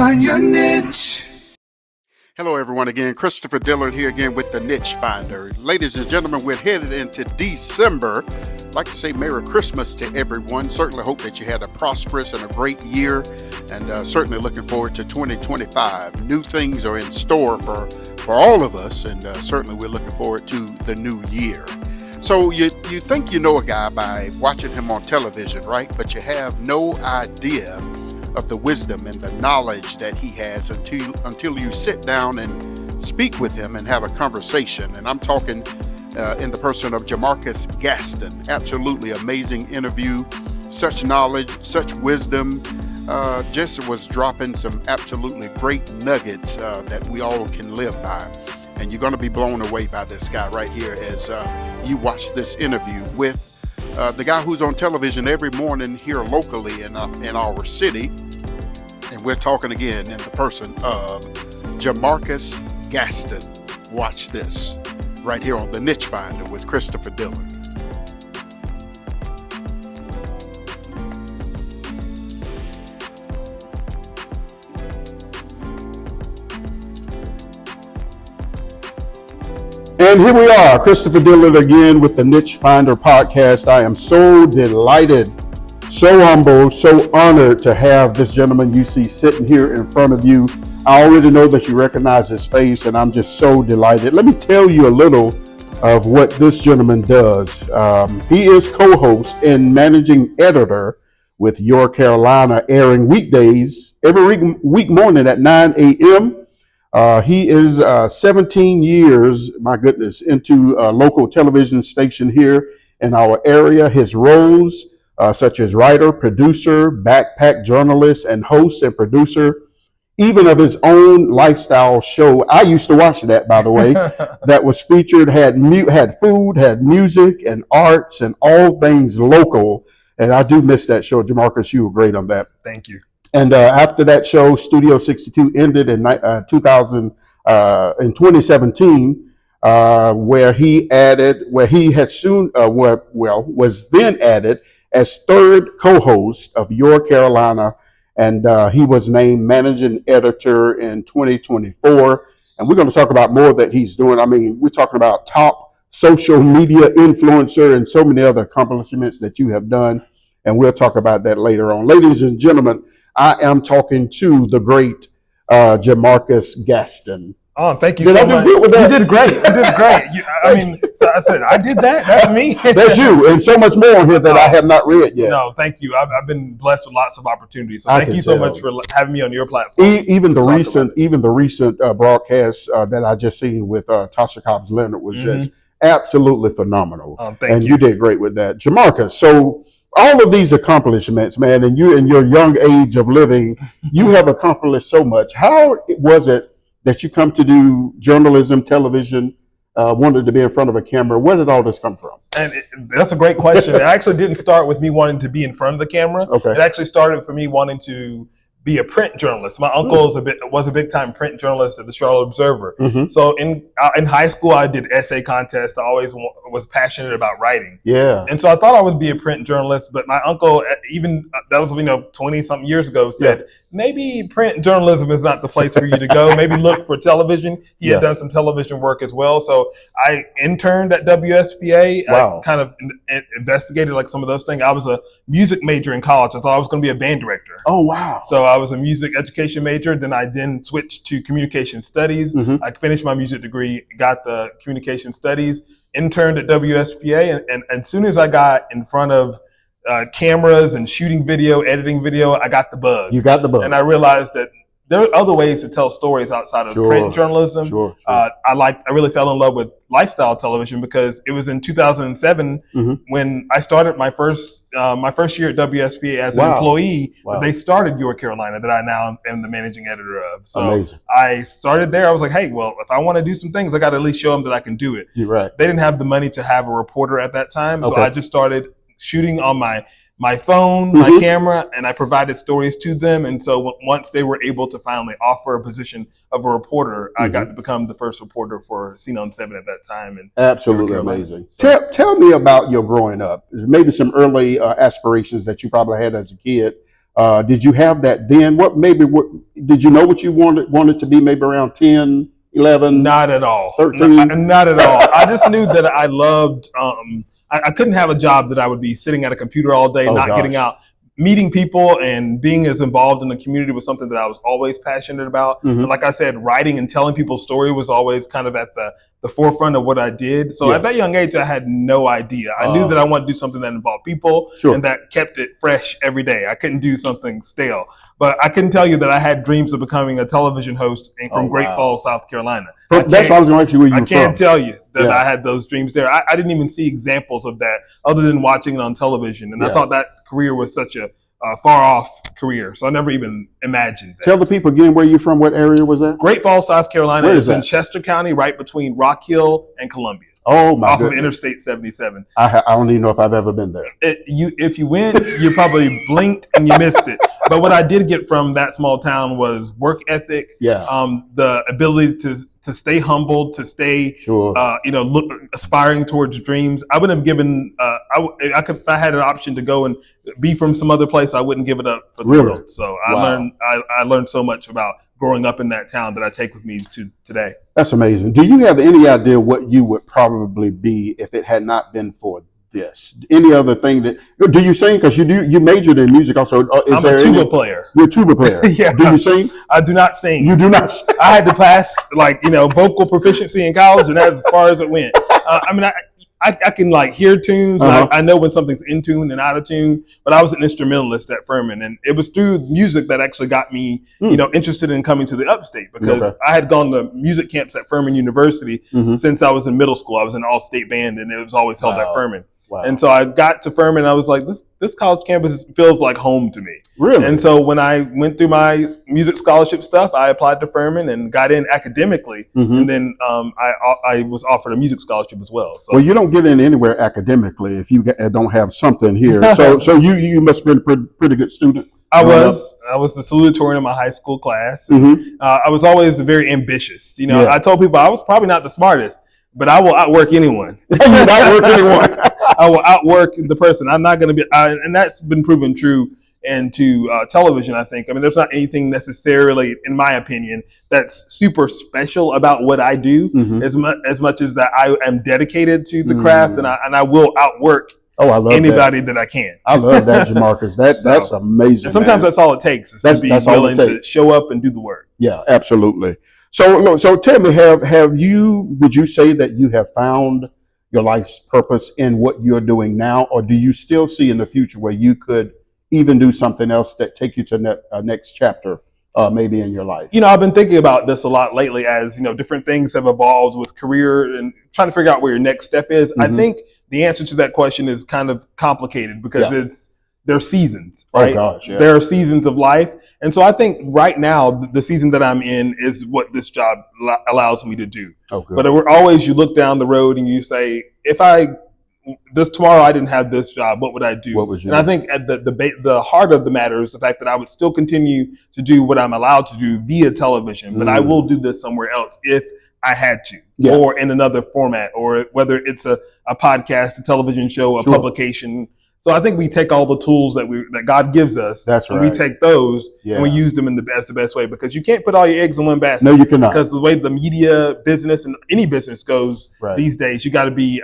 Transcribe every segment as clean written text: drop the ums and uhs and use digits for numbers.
Find your niche. Hello, everyone. Again, Christopher Dillard here again with the Niche Finder. Ladies and gentlemen, we're headed into December. I'd like to say Merry Christmas to everyone. Certainly hope that you had a prosperous and a great year, and certainly looking forward to 2025. New things are in store for all of us, and certainly we're looking forward to the new year. So you think you know a guy by watching him on television, right? But you have no idea of the wisdom and the knowledge that he has until you sit down and speak with him and have a conversation. And I'm talking in the person of Jamarcus Gaston. Absolutely amazing interview, such knowledge, such wisdom. Just was dropping some absolutely great nuggets that we all can live by. And you're going to be blown away by this guy right here as you watch this interview with the guy who's on television every morning here locally in our city. And we're talking again in the person of Jamarcus Gaston. Watch this right here on the Niche Finder with Christopher Dillard. And here we are, Christopher Dillard again with the Niche Finder podcast. I am so delighted, so humbled, so honored to have this gentleman you see sitting here in front of you. I already know that you recognize his face, and I'm just so delighted. Let me tell you a little of what this gentleman does. He is co-host and managing editor with Your Carolina, airing weekdays every week morning at 9 a.m. He is 17 years, my goodness, into a local television station here in our area. His roles, such as writer, producer, backpack journalist, and host and producer, even of his own lifestyle show. I used to watch that, by the way, that was featured, had food, had music and arts and all things local. And I do miss that show. Jamarcus, you were great on that. Thank you. And after that show, Studio 62 ended in 2017, where he was then added as third co-host of Your Carolina, and he was named managing editor in 2024. And we're going to talk about more that he's doing. I mean, we're talking about top social media influencer and so many other accomplishments that you have done. And we'll talk about that later on. Ladies and gentlemen, I am talking to the great Jamarcus Gaston. Oh, thank you so much. You did great. I said, I did that. That's me. That's you, and so much more here that I have not read yet. No, thank you. I've been blessed with lots of opportunities. So thank you so much for having me on your platform. Even the recent broadcast that I just seen with Tasha Cobbs Leonard was just absolutely phenomenal. Thank you. You did great with that, Jamarcus. So all of these accomplishments, man, and you in your young age of living, you have accomplished so much. How was it that you come to do journalism, television, wanted to be in front of a camera? Where did all this come from? And that's a great question. It actually didn't start with me wanting to be in front of the camera. Okay. It actually started for me wanting to be a print journalist. My uncle was a big time print journalist at the Charlotte Observer. So in high school, I did essay contests. I always was passionate about writing. Yeah. And so I thought I would be a print journalist, but my uncle, even that was 20 something years ago, said maybe print journalism is not the place for you to go. Maybe look for television. He had done some television work as well. So I interned at WSPA. Wow. I kind of investigated like some of those things. I was a music major in college. I thought I was going to be a band director. Oh, wow. So I was a music education major. Then I switched to communication studies. I finished my music degree, got the communication studies, interned at WSPA. And as soon as I got in front of cameras and shooting video, editing video, I got the bug. You got the bug. And I realized that there are other ways to tell stories outside of print journalism. Sure. I really fell in love with lifestyle television because it was in 2007 when I started my first year at WSPA as an employee. They started Your Carolina, that I now am the managing editor of. So amazing. I started there. I was like, hey, well, if I want to do some things, I got to at least show them that I can do it. You're right. They didn't have the money to have a reporter at that time, so I just started shooting on my phone, my camera, and I provided stories to them. And so once they were able to finally offer a position of a reporter, I got to become the first reporter for Scene on 7 at that time. And absolutely amazing. So, tell me about your growing up. Maybe some early aspirations that you probably had as a kid. Did you have that then? Did you know what you wanted to be maybe around 10, 11? Not at all. 13? Not at all. I just knew that I loved, I couldn't have a job that I would be sitting at a computer all day, not getting out. Meeting people and being as involved in the community was something that I was always passionate about. And like I said, writing and telling people's story was always kind of at the forefront of what I did. So at that young age, I had no idea. I knew that I wanted to do something that involved people and that kept it fresh every day. I couldn't do something stale. But I can tell you that I had dreams of becoming a television host from Great Falls, South Carolina. That's what I was going to ask you where you were from. I can't tell you that I had those dreams there. I didn't even see examples of that other than watching it on television. And I thought that career was such a far off career. So I never even imagined that. Tell the people again where you're from. What area was that? Great Falls, South Carolina. Where is in Chester County, right between Rock Hill and Columbia. Oh, my goodness. Off of Interstate 77. I don't even know if I've ever been there. If you went, you probably blinked and you missed it. But what I did get from that small town was work ethic, the ability to stay humble, to stay, aspiring towards dreams. I wouldn't have given, if I had an option to go and be from some other place, I wouldn't give it up for the world. So I learned so much about growing up in that town that I take with me to today. That's amazing. Do you have any idea what you would probably be if it had not been for this? Any other thing do you sing? Because you majored in music also. I'm a tuba player. You're a tuba player. Yeah. Do you sing? I do not sing. You do not sing. I had to pass vocal proficiency in college, and that's as far as it went. I can hear tunes. I know when something's in tune and out of tune, but I was an instrumentalist at Furman, and it was through music that actually got me, interested in coming to the upstate, because I had gone to music camps at Furman University since I was in middle school. I was in all-state band, and it was always held at Furman. Wow. And so I got to Furman, I was like, this college campus feels like home to me. Really? And so when I went through my music scholarship stuff, I applied to Furman and got in academically. And then I was offered a music scholarship as well. So. Well, you don't get in anywhere academically if you don't have something here. So you must have been a pretty good student. I was the salutatorian in my high school class. I was always very ambitious. I told people I was probably not the smartest, but I will outwork anyone. You outwork anyone. I will outwork the person. I'm not going to be, and that's been proven true into television, I think. I mean, there's not anything necessarily, in my opinion, that's super special about what I do, as much as that I am dedicated to the craft, and I will outwork anybody that I can. I love that, Jamarcus. That's amazing. And sometimes that's all it takes, is to be willing to show up and do the work. Yeah, absolutely. So tell me, would you say that you have found your life's purpose in what you're doing now, or do you still see in the future where you could even do something else that take you to next chapter, maybe in your life? I've been thinking about this a lot lately as, different things have evolved with career and trying to figure out where your next step is. I think the answer to that question is kind of complicated because there are seasons, right? Oh gosh, yeah. There are seasons of life. And so I think right now, the season that I'm in is what this job allows me to do. Okay. But you look down the road and you say, if tomorrow I didn't have this job, what would I do? What would you do? I think at the heart of the matter is the fact that I would still continue to do what I'm allowed to do via television, but I will do this somewhere else if I had to, or in another format, or whether it's a podcast, a television show, a publication. So I think we take all the tools that God gives us, and we take those and we use them as the best way, because you can't put all your eggs in one basket. No, you cannot. Because the way the media business and any business goes these days, you got to be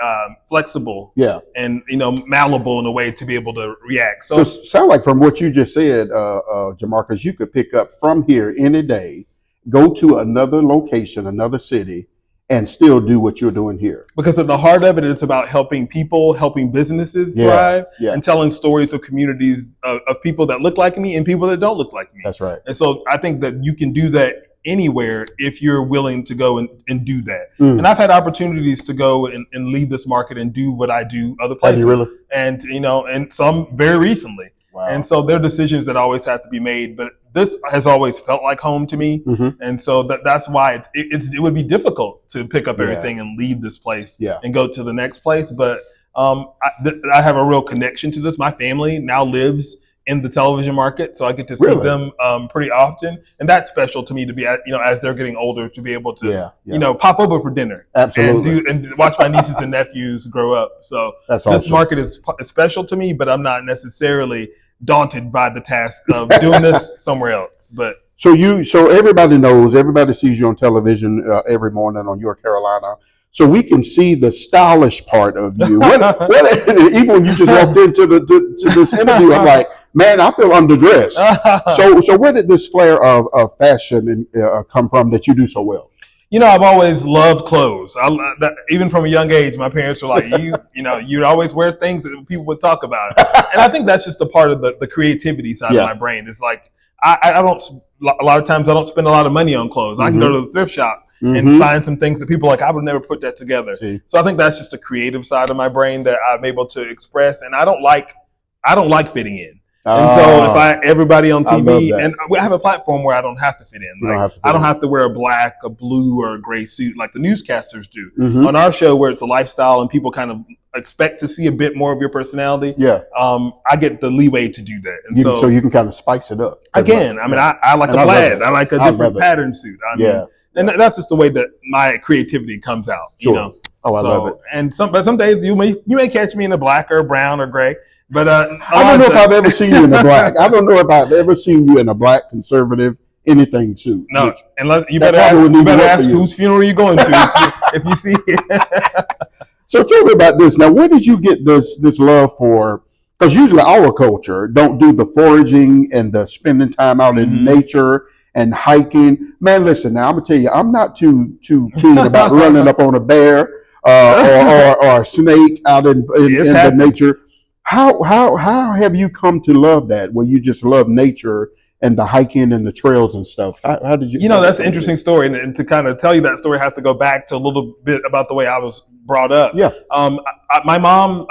flexible, and malleable in a way to be able to react. So sound like from what you just said, Jamarcus, you could pick up from here any day, go to another location, another city, and still do what you're doing here. Because at the heart of it, it's about helping people, helping businesses thrive, and telling stories of communities of people that look like me and people that don't look like me. That's right. And so I think that you can do that anywhere if you're willing to go and do that. And I've had opportunities to go and lead this market and do what I do other places. Have you really? And, and some very recently. Wow. And so there are decisions that always have to be made, but this has always felt like home to me. And so that's why it would be difficult to pick up everything and leave this place and go to the next place. But I have a real connection to this. My family now lives in the television market, so I get to see them pretty often, and that's special to me to be, as they're getting older, to be able to, pop over for dinner, and watch my nieces and nephews grow up. So this market is special to me, but I'm not necessarily daunted by the task of doing this somewhere else. But so everybody knows, everybody sees you on television every morning on Your Carolina. So we can see the stylish part of you. Even when you just walked into to this interview, I'm like, man, I feel underdressed. So where did this flair of fashion come from that you do so well? I've always loved clothes. Even from a young age, my parents were like, you'd always wear things that people would talk about. And I think that's just a part of the creativity side of my brain. It's like, I don't, a lot of times I don't spend a lot of money on clothes. I can go to the thrift shop and find some things that people are like, I would never put that together. So I think that's just a creative side of my brain that I'm able to express. And I don't like fitting in. And so if everybody on TV, and I have a platform where I don't have to fit in. I don't have to wear a black, a blue, or a gray suit like the newscasters do. On our show where it's a lifestyle and people kind of expect to see a bit more of your personality. I get the leeway to do that. And so you can kind of spice it up. Again, I like a plaid. I like a different pattern suit. And that's just the way that my creativity comes out. I love it. And but some days you may catch me in a black or brown or gray. But I don't know if I've ever seen you in a black. I don't know if I've ever seen you in a black conservative anything suit. No, unless you better ask whose funeral you're going to if you see it. So tell me about this. Now, where did you get this love for? Because usually our culture don't do the foraging and the spending time out in nature and hiking. Man, listen, now I'm gonna tell you, I'm not too keen about running up on a bear or a snake out in the nature. How have you come to love that? Where you just love nature and the hiking and the trails and stuff? How did you? That's an interesting story, and to kind of tell you that story, I have to go back to a little bit about the way I was brought up. My mom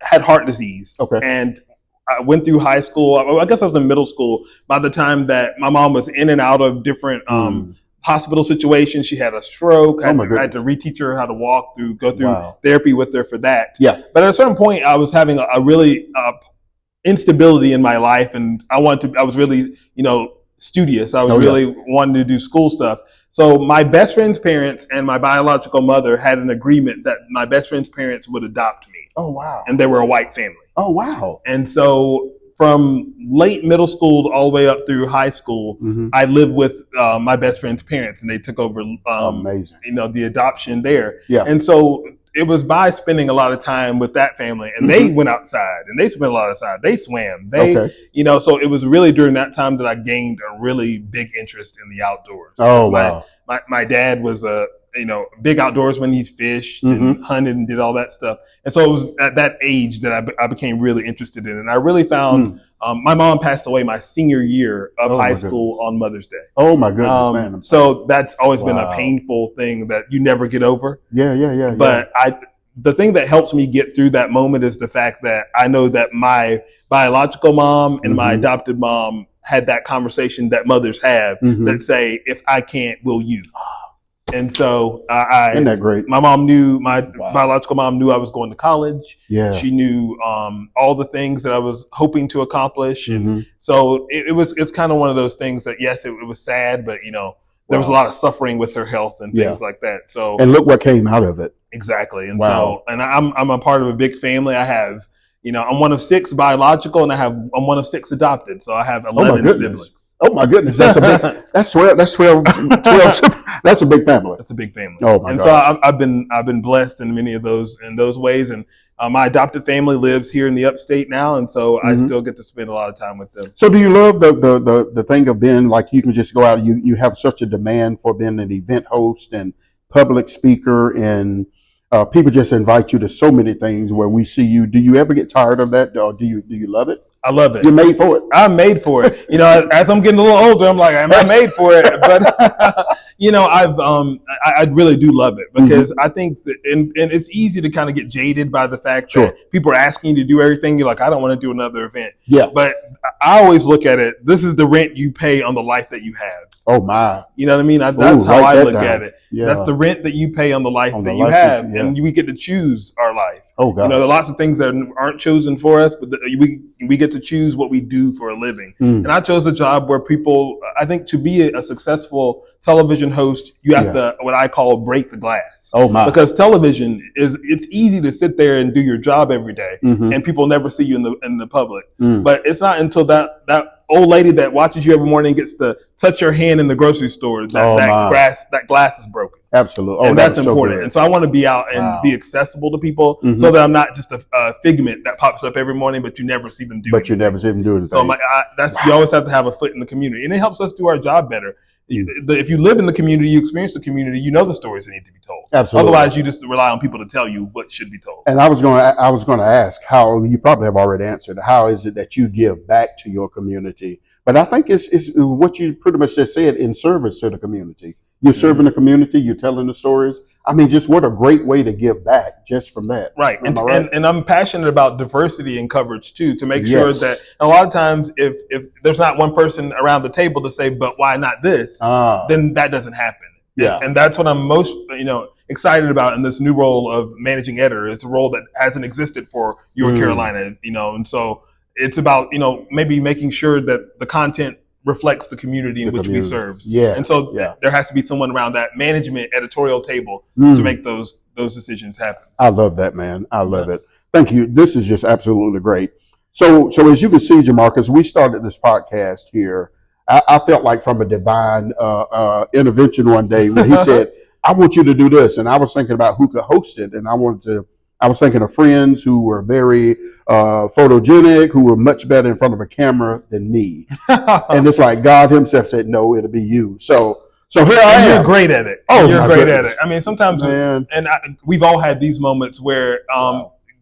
had heart disease. And I went through high school. I guess I was in middle school by the time that my mom was in and out of different hospital situations. She had a stroke. I had to reteach her how to walk go through therapy with her for that. But at a certain point, I was having a really instability in my life, and I was really, studious. I was really wanting to do school stuff. So my best friend's parents and my biological mother had an agreement that my best friend's parents would adopt me. Oh, wow. And they were a white family. Oh, wow. And so from late middle school all the way up through high school, I lived with my best friend's parents, and they took over, amazing. The adoption there. And so it was by spending a lot of time with that family, and they went outside and they spent a lot of time. They swam. So it was really during that time that I gained a really big interest in the outdoors. Oh, wow. My dad was a big outdoorsman. He fished and hunted and did all that stuff. And so it was at that age that I became really interested in it. And I really found my mom passed away my senior year of high school on Mother's Day. Oh, my goodness, man. So that's always been a painful thing that you never get over. But the thing that helps me get through that moment is the fact that I know that my biological mom and my adopted mom had that conversation that mothers have that say, if I can't, will you? And so isn't that great? My mom knew, my biological mom knew I was going to college. She knew all the things that I was hoping to accomplish. So it's kind of one of those things that, yes, it was sad, but there was a lot of suffering with her health and things like that. So, and look what came out of it. Exactly. And so, and I'm a part of a big family. I have, I'm one of 6 biological, and I'm one of 6 adopted. So I have 11 siblings. Oh my goodness, that's a big. That's 12. That's 12. That's a big family. That's a big family. Oh my God. And gosh. so I've been blessed in many of those ways, and my adopted family lives here in the upstate now, and so I still get to spend a lot of time with them. So do you love the thing of being like you can just go out? You have such a demand for being an event host and public speaker, and people just invite you to so many things where we see you. Do you ever get tired of that, or do you love it? I love it. You're made for it. I'm made for it. As I'm getting a little older, I'm like, am I made for it? But I really do love it, because I think that, and it's easy to kind of get jaded by the fact that people are asking you to do everything. You're like, I don't want to do another event. But I always look at it. This is the rent you pay on the life that you have. Oh my. You know what I mean? That's how I look at it. Yeah. That's the rent that you pay on the life On that the you life have, that you- and we get to choose our life. Oh God. There are lots of things that aren't chosen for us, but we get to choose what we do for a living. And I chose a job where people, I think, to be a successful television host, you have to, what I call, break the glass. Oh my. Because television it's easy to sit there and do your job every day, and people never see you in the public. But it's not until that old lady that watches you every morning gets to touch your hand in the grocery store that glass is broken. Absolutely. Oh, and that's so important. good. And so I want to be out and be accessible to people, so that I'm not just a figment that pops up every morning, but you never see them do anything. You never see them do anything. So you always have to have a foot in the community, and it helps us do our job better. If you live in the community, you experience the community, you know the stories that need to be told. Absolutely. Otherwise, you just rely on people to tell you what should be told. And I was going to ask, how, you probably have already answered, how is it that you give back to your community? But I think it's what you pretty much just said, in service to the community. You're serving the community, you're telling the stories. I mean, just what a great way to give back just from that. Right. And I'm passionate about diversity and coverage too, to make sure that a lot of times if there's not one person around the table to say, but why not this, then that doesn't happen. Yeah. And that's what I'm most, excited about in this new role of managing editor. It's a role that hasn't existed for York Carolina, and so it's about, maybe making sure that the content reflects the community in which we serve. Yeah. And so there has to be someone around that management editorial table to make those decisions happen. I love that, man. I love it. Thank you. This is just absolutely great. So as you can see, Jamarcus, we started this podcast here. I felt like from a divine intervention one day when he said, I want you to do this. And I was thinking about who could host it. And I was thinking of friends who were very photogenic, who were much better in front of a camera than me. And it's like God himself said, no, it'll be you. So here I am. You're great at it. Oh, you're great goodness. at it. I mean, sometimes, we've all had these moments where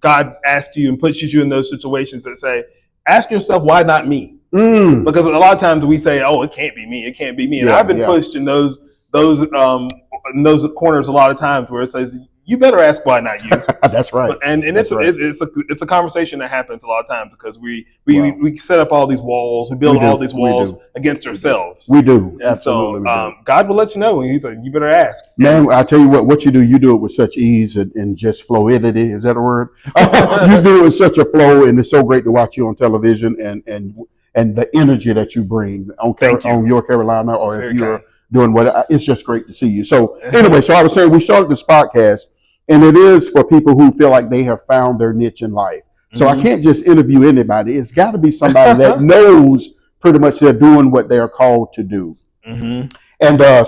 God asks you and puts you in those situations that say, ask yourself, why not me? Because a lot of times we say, oh, it can't be me. It can't be me. And I've been pushed in those corners a lot of times where it says, you better ask why not you. That's right. And it's a conversation that happens a lot of times because we set up all these walls, we build all these walls against ourselves. We do. And absolutely. So God will let you know, and he's like, you better ask. Man, I tell you what you do it with such ease and just fluidity. Is that a word? You do it with such a flow, and it's so great to watch you on television and the energy that you bring on York Carolina, or if you're doing it's just great to see you. So anyway, so I was saying we started this podcast, and it is for people who feel like they have found their niche in life. So I can't just interview anybody. It's got to be somebody that knows pretty much they're doing what they're called to do. And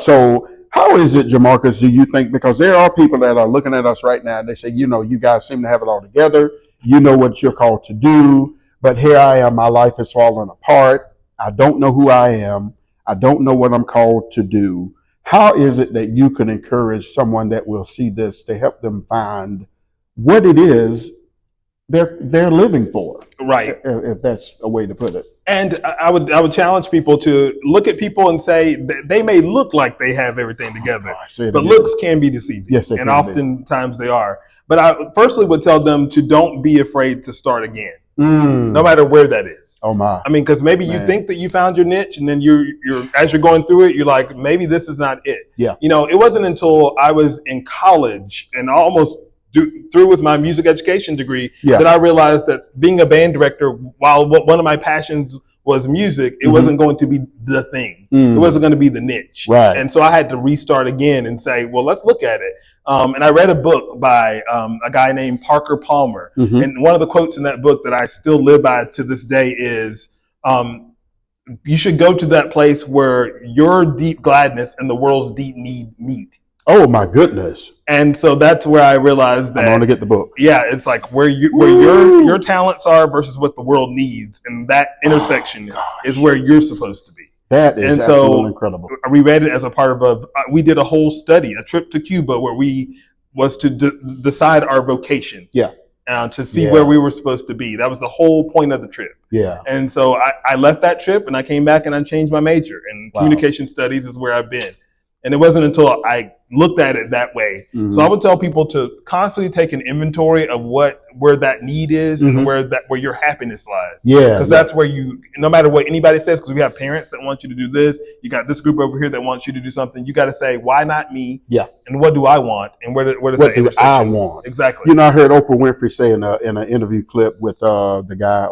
so how is it, Jamarcus, do you think, because there are people that are looking at us right now and they say, you guys seem to have it all together. You know what you're called to do. But here I am, my life is falling apart. I don't know who I am. I don't know what I'm called to do. How is it that you can encourage someone that will see this to help them find what it is they're living for? Right. If that's a way to put it. And I would challenge people to look at people and say they may look like they have everything together, but looks can be deceiving. Yes, and oftentimes they are. But I firstly would tell them to don't be afraid to start again, no matter where that is. Oh my! I mean, because maybe you think that you found your niche, and then you're as you're going through it, you're like, maybe this is not it. Yeah. It wasn't until I was in college and almost through with my music education degree that I realized that being a band director, while one of my passions was music, it wasn't going to be the thing. It wasn't going to be the niche. Right. And so I had to restart again and say, well, let's look at it. And I read a book by a guy named Parker Palmer. And one of the quotes in that book that I still live by to this day is, you should go to that place where your deep gladness and the world's deep need meet. Oh my goodness! And so that's where I realized that I want to get the book. Yeah, it's like where your talents are versus what the world needs, and that intersection is where you're supposed to be. That is absolutely incredible. We read it as a part of we did a whole study, a trip to Cuba, where we was to decide our vocation. Yeah. To see where we were supposed to be. That was the whole point of the trip. Yeah. And so I left that trip and I came back and I changed my major, and communication studies is where I've been. And it wasn't until I looked at it that way. Mm-hmm. So I would tell people to constantly take an inventory of where that need is Mm-hmm. and where your happiness lies. Yeah. Because that's where no matter what anybody says, because we have parents that want you to do this, you got this group over here that wants you to do something. You got to say, why not me? Yeah. And what do I want? And where does what that do I want? Exactly. You know, I heard Oprah Winfrey say in an interview clip with the guy,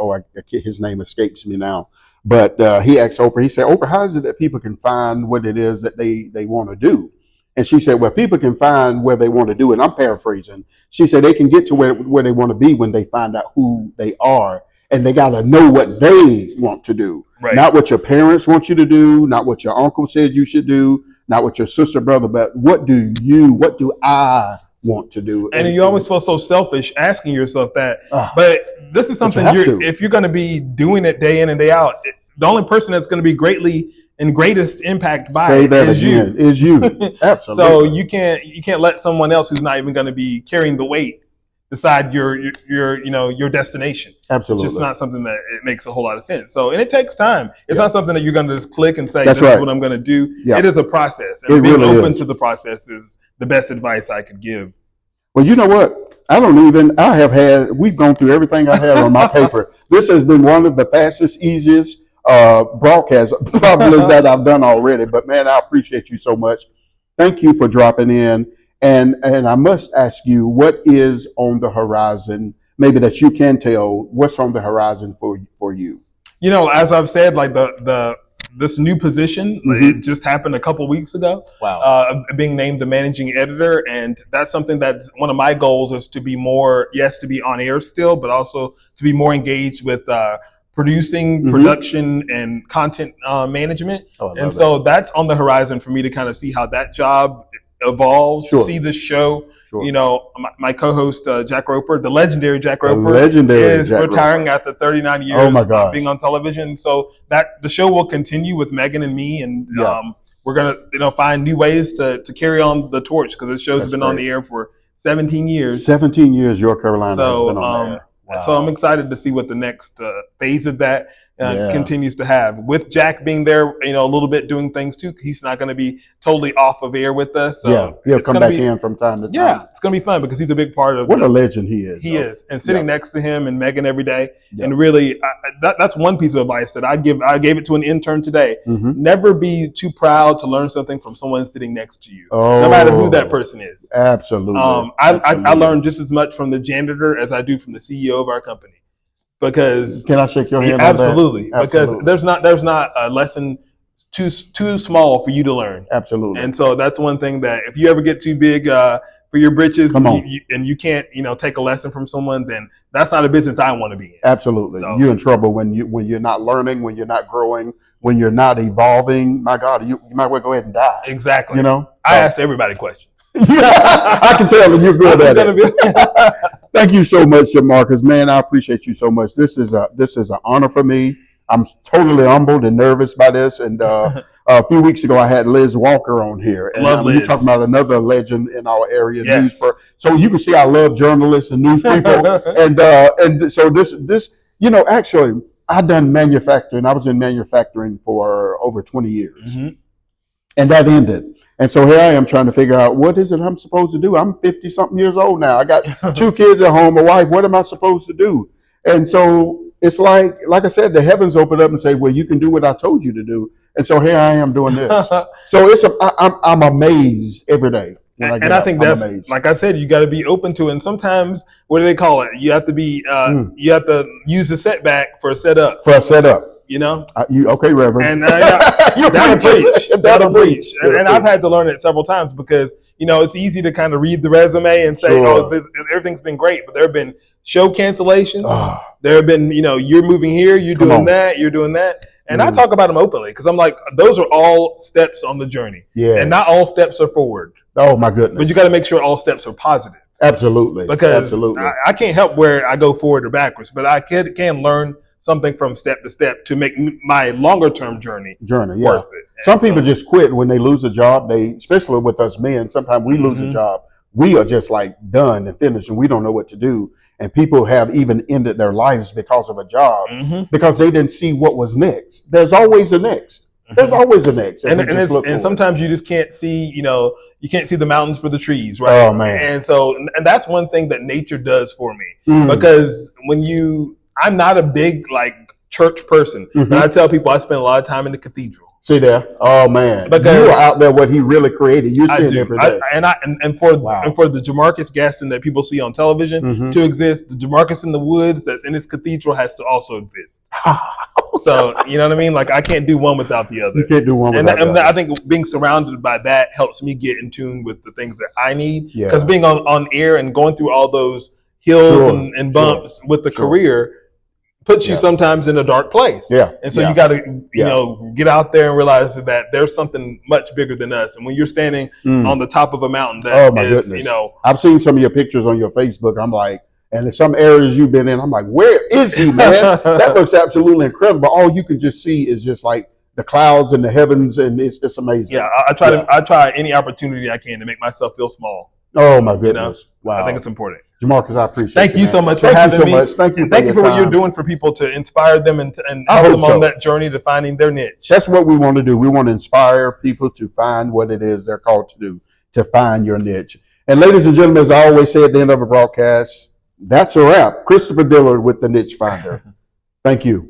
his name escapes me now, but he asked Oprah, he said, Oprah, how is it that people can find what it is that they want to do? And she said, well, people can find where they want to do it. And I'm paraphrasing. She said they can get to where they want to be when they find out who they are. And they got to know what they want to do. Right. Not what your parents want you to do, not what your uncle said you should do, not what your sister, brother, but what do I want to do? And you always feel so selfish asking yourself that. But this is something if you're going to be doing it day in and day out, the only person that's going to be greatest impact by Say it that is again. you. Is you. Absolutely. So you can't let someone else who's not even going to be carrying the weight decide your destination. Absolutely. It's just not something that it makes a whole lot of sense. So, and it takes time. It's not something that you're going to just click and say, That's this right. is what I'm going to do. Yeah. It is a process. And It being really open is. to the process is the best advice I could give. Well, you know what? We've gone through everything I had on my paper. This has been one of the fastest, easiest broadcasts probably that I've done already. But man, I appreciate you so much. Thank you for dropping in. And I must ask you, what is on the horizon? Maybe that you can tell what's on the horizon for you. You know, as I've said, like this new position, it just happened a couple weeks ago. Wow. Being named the managing editor, and that's something that's one of my goals is to be more, to be on air still, but also to be more engaged with producing, production, and content management. And so that's on the horizon for me to kind of see how that job evolves, see this show. Sure. You know, my co-host Jack Roper, the legendary Jack Roper, is retiring after 39 years of being on television. So that the show will continue with Megan and me, and we're gonna find new ways to carry on the torch, because the show's been on the air for 17 years. 17 years, York Carolina has been on there. Wow. So I'm excited to see what the next phase of that continues to have. With Jack being there, a little bit doing things too. He's not going to be totally off of air with us. So he'll come back in from time to time. Yeah, it's going to be fun because he's a big part of. What a legend he is. He is, and sitting next to him and Megan every day, and really, that's one piece of advice that I give. I gave it to an intern today. Never be too proud to learn something from someone sitting next to you, no matter who that person is. Absolutely. I learned just as much from the janitor as I do from the CEO of our company. Because can I shake your hand? Absolutely, because there's not a lesson too small for you to learn. Absolutely. And so that's one thing that if you ever get too big for your britches and you can't take a lesson from someone, then that's not a business I want to be in. Absolutely. So, you're in trouble when you're not learning, when you're not growing, when you're not evolving. My God, you might well go ahead and die. Exactly. I ask everybody questions. I can tell that you're good at it. Thank you so much, Jamarcus. Man, I appreciate you so much. This is an honor for me. I'm totally humbled and nervous by this. And a few weeks ago, I had Liz Walker on here, and you're talking about another legend in our area. Yes. So you can see I love journalists and news people, and so this actually I've done manufacturing. I was in manufacturing for over 20 years, and that ended. And so here I am trying to figure out, what is it I'm supposed to do? I'm 50-something years old now. I got 2 kids at home, a wife. What am I supposed to do? And so it's like I said, the heavens open up and say, well, you can do what I told you to do. And so here I am doing this. So I'm amazed every day. And I think that's amazed. Like I said, you got to be open to it. And sometimes, what do they call it? You have to be, you have to use the setback for a setup. Okay, Reverend. And that'll preach. And I've had to learn it several times because, it's easy to kind of read the resume and say, everything's been great. But there have been show cancellations. There have been, you're moving here, you're doing that, you're doing that. And I talk about them openly because I'm like, those are all steps on the journey. Yeah. And not all steps are forward. Oh, my goodness. But you got to make sure all steps are positive. Absolutely. Because I can't help where I go forward or backwards, but I can learn something from step to step to make my longer term journey worth it. Some people just quit when they lose a job. Especially with us men, sometimes we lose a job. We are just like done and finished and we don't know what to do. And people have even ended their lives because of a job because they didn't see what was next. There's always a next. There's always a next. And sometimes you just can't see, you can't see the mountains for the trees, right? Oh man. And so, and that's one thing that nature does for me, because I'm not a big like church person, and I tell people I spend a lot of time in the cathedral. See there? Oh man, because you are out there. What he really created, you're seeing every day. And for the Jamarcus Gaston that people see on television to exist, the Jamarcus in the woods that's in his cathedral has to also exist. So you know what I mean? Like I can't do one without the other. You can't do one without the other. I think being surrounded by that helps me get in tune with the things that I need. Because being on air and going through all those hills and bumps with the career puts you sometimes in a dark place. And so you got to, get out there and realize that there's something much bigger than us. And when you're standing on the top of a mountain, that goodness. I've seen some of your pictures on your Facebook. I'm like, and in some areas you've been in, I'm like, where is he, man? That looks absolutely incredible. All you can just see is just like the clouds and the heavens, and it's amazing. Yeah, I try any opportunity I can to make myself feel small. Oh my goodness! Wow, I think it's important. Jamarcus, I appreciate it. Thank you so much for having me. Thank you. Thank you for what you're doing for people to inspire them and help them on that journey to finding their niche. That's what we want to do. We want to inspire people to find what it is they're called to do, to find your niche. And ladies and gentlemen, as I always say at the end of a broadcast, that's a wrap. Christopher Dillard with the Niche Finder. Thank you.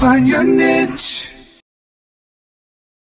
Find your name.